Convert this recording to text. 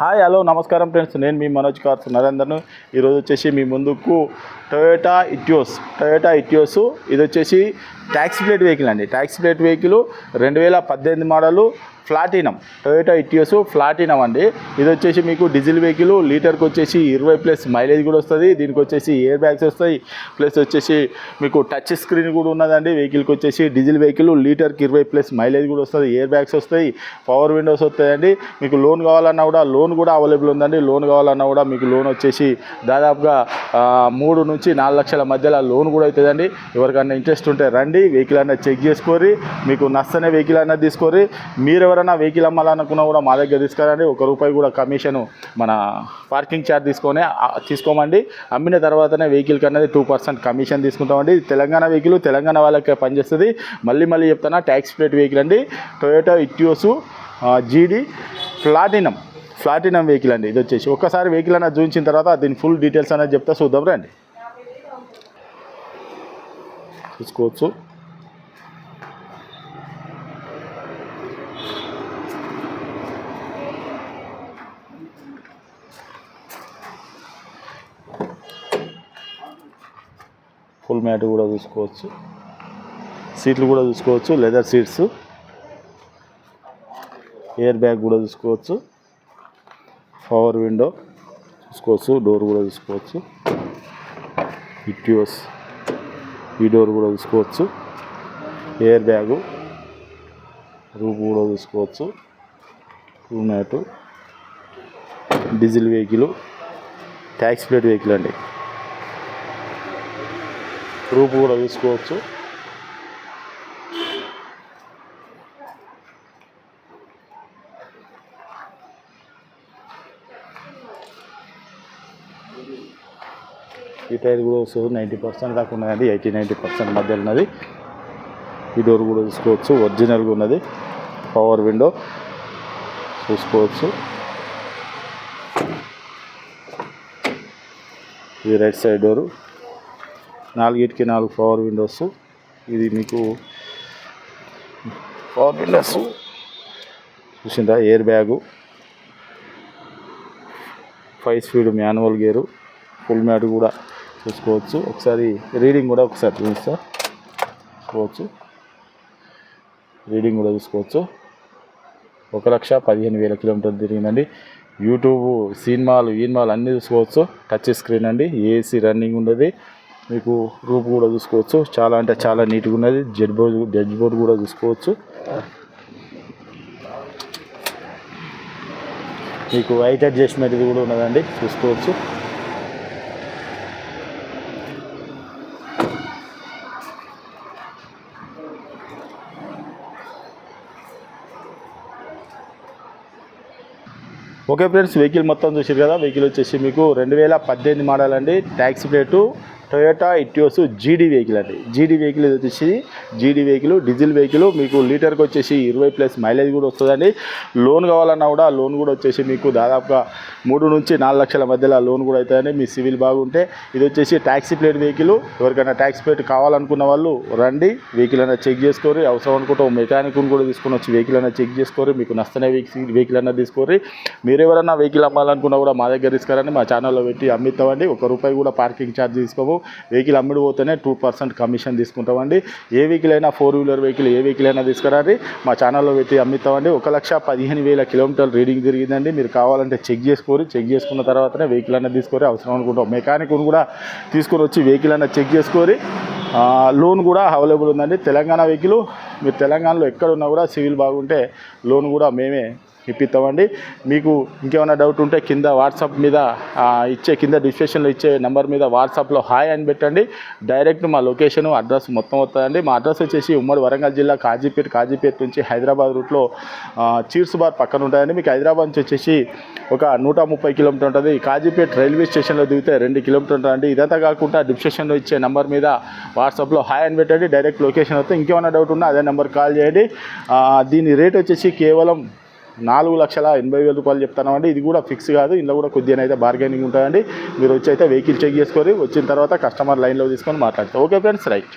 Hi hello నమస్కారం friends, నేను మీ Manoj cars నరేందర్ను. ఈరోజు వచ్చేసి మీ ముందుకు టొయోటా ఇటియోస్ ఇది వచ్చేసి ట్యాక్సీ ప్లేట్ వెహికల్ అండి. Taxi plate vehicle 2018 model platinum, Toyota Etios platinum అండి. ఇది వచ్చేసి మీకు డీజిల్ వెహికల్, లీటర్కి వచ్చేసి 20+ మైలేజ్ కూడా వస్తుంది. దీనికి వచ్చేసి ఎయిర్ బ్యాగ్స్ వస్తాయి, ప్లస్ వచ్చేసి మీకు టచ్ స్క్రీన్ కూడా ఉన్నదండి. వెహికల్కి వచ్చేసి డీజిల్ వెహికల్, లీటర్కి 20+ మైలేజ్ కూడా వస్తుంది, ఎయిర్ బ్యాగ్స్ వస్తాయి, పవర్ విండోస్ వస్తాయండి. మీకు లోన్ కావాలన్నా కూడా లోన్ కూడా అవైలబుల్ ఉందండి. లోన్ కావాలన్నా కూడా మీకు లోన్ వచ్చేసి దాదాపుగా 3 నుంచి 4 లక్షల మధ్యలో లోన్ కూడా అవుతుందండి. ఎవరికైనా ఇంట్రెస్ట్ ఉంటే రండి, వెహికల్ అన్నది చెక్ చేసుకోరి, మీకు నచ్చనే వెహికల్ అన్నది తీసుకోరి. మీరు ఎవరైనా వెహికల్ అమ్మాలనుకున్నా కూడా మా దగ్గర తీసుకురండి. ₹1 కూడా కమిషన్ మన పార్కింగ్ ఛార్జ్ తీసుకోమండి. అమ్మిన తర్వాతనే వెహికల్కి అన్నది 2% కమిషన్ తీసుకుంటామండి. తెలంగాణ వెహికల్ తెలంగాణ వాళ్ళకే పనిచేస్తుంది. మళ్ళీ చెప్తానా, ట్యాక్సీ ప్లేట్ వెహికల్ అండి. టొయోటా ఇటియోస్ జీడీ ప్లాటినం వెహికల్ అండి. ఇది వచ్చేసి ఒక్కసారి వెహికల్ అన్నది చూపించిన తర్వాత దీని ఫుల్ డీటెయిల్స్ అనేది చెప్తా, చూద్దాం రండి. చూసుకోవచ్చు, ఫుల్ మ్యాట్ కూడా చూసుకోవచ్చు, సీట్లు కూడా చూసుకోవచ్చు, లెదర్ సీట్స్, ఎయిర్ బ్యాగ్ కూడా చూసుకోవచ్చు, పవర్ విండో చూసుకోవచ్చు, డోర్ కూడా చూసుకోవచ్చు, ఇటియోస్ ఈ డోర్ కూడా చూసుకోవచ్చు, ఎయిర్ బ్యాగు, రూఫ్ కూడా చూసుకోవచ్చు, full mat, diesel vehicle, taxi plate vehicle అండి. రూఫ్ కూడా చూసుకోవచ్చు, ఈ టైర్ కూడా వస్తుంది 90% దాకా ఉన్నది, 80-90% మధ్య ఉన్నది. ఈ డోర్ కూడా చూసుకోవచ్చు, ఒరిజినల్గా ఉన్నది. పవర్ విండో చూసుకోవచ్చు, ఇది right side door, 4 power windows. ఇది మీకు పవర్ విండోస్ చూసిందా, air bag, 5 speed manual gear, full mat కూడా చూసుకోవచ్చు. ఒకసారి రీడింగ్ కూడా ఒకసారి చూసుకోవచ్చు, రీడింగ్ కూడా చూసుకోవచ్చు. 1,15,000 కిలోమీటర్లు తిరిగిందండి. యూట్యూబ్, సినిమాలు అన్నీ చూసుకోవచ్చు. టచ్ స్క్రీన్ అండి, ఏసీ రన్నింగ్ ఉన్నది. మీకు రూఫ్ కూడా చూసుకోవచ్చు, చాలా అంటే చాలా నీట్గా ఉన్నది. జడ్జ్ బోర్డ్ కూడా చూసుకోవచ్చు. మీకు వైట్ అడ్జస్ట్మెంట్ ఇది కూడా ఉన్నదండి, చూసుకోవచ్చు. ఓకే ఫ్రెండ్స్, వెహికల్ మొత్తం చూసారు కదా. వెహికల్ వచ్చేసి మీకు 2018 మోడల్ అండి. ట్యాక్సీ ప్లేటు టొయోటా ఇటియోస్ జీడీ వెహికల్ అండి. జీడీ వెహికల్ ఇది వచ్చేసి జీడీ వెహికల్, డీజిల్ వెహికల్. మీకు లీటర్కి వచ్చేసి 20+ మైలేజ్ కూడా వస్తుందండి. లోన్ కావాలన్నా కూడా లోన్ కూడా వచ్చేసి మీకు దాదాపుగా 3 నుంచి 4 లక్షల మధ్యలో లోన్ కూడా అవుతుందండి, మీ సివిల్ బాగుంటే. ఇది వచ్చేసి ట్యాక్సీ ప్లేట్ వెహికల్. ఎవరికైనా ట్యాక్సీ ప్లేట్ కావాలనుకున్న వాళ్ళు రండి, వెహికల్ అనేది చెక్ చేసుకోరి. అవసరం అనుకుంటే మెకానిక్ని కూడా తీసుకొని వచ్చి వెహికల్ అనేది చెక్ చేసుకోరి. మీకు నచ్చనే వెహికల్ అనేది తీసుకోరి. మీరు ఎవరైనా వెహికల్ అమ్మాలనుకున్నా కూడా మా దగ్గర తీసుకురండి, మా ఛానల్లో పెట్టి అమ్మిస్తామండి. ₹1 కూడా పార్కింగ్ ఛార్జ్ తీసుకోము. వెహికల్ అమ్ముడు పోతేనే 2% కమిషన్ తీసుకుంటామండి. ఏ వెహికల్ అయినా 4 వీలర్ వెహికల్ ఏ వెహికల్ అయినా తీసుకురండి, మా ఛానల్లో పెట్టి అమ్మిస్తామండి. 1,15,000 కిలోమీటర్లు రీడింగ్ తిరిగిందండి. మీరు కావాలంటే చెక్ చేసుకున్న తర్వాతనే వెహికల్ అనేది తీసుకోరి. అవసరం అనుకుంటాం మెకానిక్ని కూడా తీసుకొని వచ్చి వెహికల్ అనేది చెక్ చేసుకోరి. లోన్ కూడా అవైలబుల్ ఉందండి. తెలంగాణ వెహికల్, మీరు తెలంగాణలో ఎక్కడ ఉన్నా కూడా సివిల్ బాగుంటే లోన్ కూడా మేమే ఇప్పిస్తామండి. మీకు ఇంకేమైనా డౌట్ ఉంటే కింద వాట్సాప్ మీద కింద డిస్క్రిప్షన్లో ఇచ్చే నెంబర్ మీద వాట్సాప్లో హాయ్ అని పెట్టండి. డైరెక్ట్ మా లొకేషన్ అడ్రస్ మొత్తం వస్తుందండి. మా అడ్రస్ వచ్చేసి ఉమ్మడి వరంగల్ జిల్లా కాజీపేట నుంచి హైదరాబాద్ రూట్లో చీర్స్ బార్ పక్కన ఉంటాయండి. మీకు హైదరాబాద్ నుంచి వచ్చేసి ఒక 130 కిలోమీటర్ ఉంటుంది. కాజీపేట రైల్వే స్టేషన్లో దిగితే 2 కిలోమీటర్ ఉంటుందండి. ఇదంతా కాకుండా డిస్క్రిప్షన్లో ఇచ్చే నెంబర్ మీద వాట్సాప్లో హాయ్ అని పెట్టండి. డైరెక్ట్ లొకేషన్ వస్తే ఇంకేమైనా డౌట్ ఉన్నా అదే నెంబర్ కాల్ చేయండి. దీని రేట్ వచ్చేసి కేవలం ₹4,80,000 చెప్తానండి. ఇది కూడా ఫిక్స్ కాదు, ఇందులో కూడా కొద్దిగా అయితే బార్గెనింగ్ ఉంటుందండి. మీరు వచ్చి అయితే వెహికల్ చెక్ చేసుకొని వచ్చిన తర్వాత కస్టమర్ లైన్లో తీసుకొని మాట్లాడతారు. Okay friends, right.